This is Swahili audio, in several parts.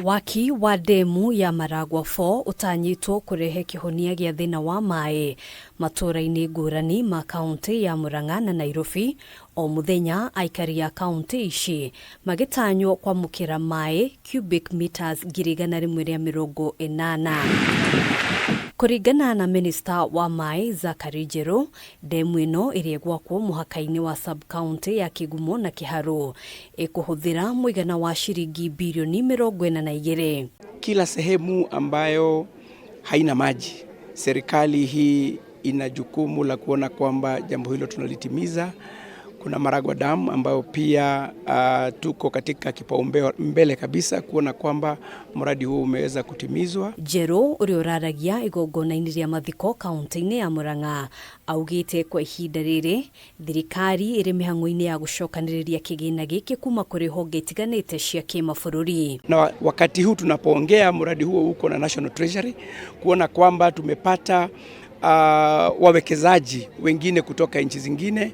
Waki wa ndemu ya Maragua 4 utanyitwo kurehe kihonia gia thina wa MAAI matũra-inĩ ngũrani ma kaunti ya MURANG'A na NAIROBI o muthenya aikaria kaunti ici magĩtanywo kwamũkĩra MAAI cubic meters 180. Kũringana na Minister wa MAAI ZACHARIA NJERU, ndemu ĩno ĩrĩa gwakwo mũhaka-inĩ wa sub-county ya KIGUMO na KIHARU ĩkũhũthĩra mũigana wa ciringi bilioni 42. Kila sehemu ambayo haina maji, serikali hii ina jukumu la kuona kwamba jambo hilo tunalitimiza. Kuna Maragua Dam ambayo pia tuko katika kipaumbele kabisa kuona kwamba mradi huu umeweza kutimizwa. NJERU ũrĩa ũraragia igongona-inĩ rĩa mathiko kaunti-inĩ ya MURANG'A augite kwa ihinda rĩrĩ thirikari ĩrĩ mĩhang'o-inĩ ya gũcokanĩrĩria kĩgĩna gĩkĩ kuma kũrĩ honge itiganĩte cia kĩmabũrũri. Na wakati huu tunapoongea mradi huo uko na National Treasury kuona kwamba tumepata wawekezaji wengine kutoka nchi zingine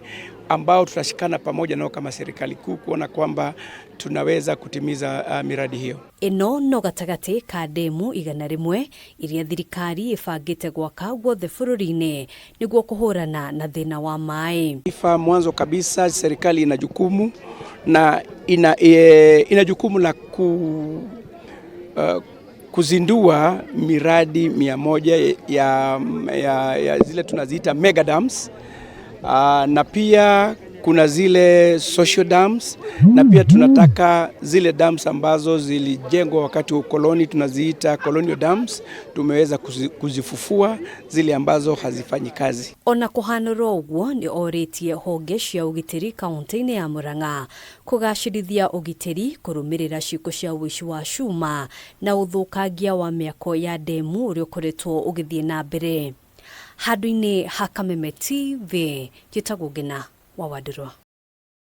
ambao tutashikana pamoja nao kama serikali kuu kuona kwamba tunaweza kutimiza miradi hiyo. Ino no gatagati ka ndemu 100 iria thirikari ibangite gwaka guothe bũrũri-inĩ nĩguo kũhũrana na thĩna wa MAAI. Mwanzo kabisa serikali ina jukumu na ina jukumu la kuzindua miradi 100 ya zile tunaziita mega dams. Na pia kuna zile social dams na pia tunataka zile dams ambazo zilijengwa wakati wa ukoloni tunaziita colonial dams tumeweza kuzifufua zile ambazo hazifanyi kazi. Ona kũhanũra ũguo nĩ orĩtie honge cia ũgitĩri kaunti-inĩ ya MURANG'A kũgacĩrithia ũgitĩri kũrũmĩrĩra ciĩko cia ũici wa cuma na ũthũkangia wa mĩako ya ndemu ũrĩa ũkoretwo ũgĩthiĩ na mbere. Handũ-inĩ ha Kameme TV, njĩtagwo GWAKA wa Wandĩrwa.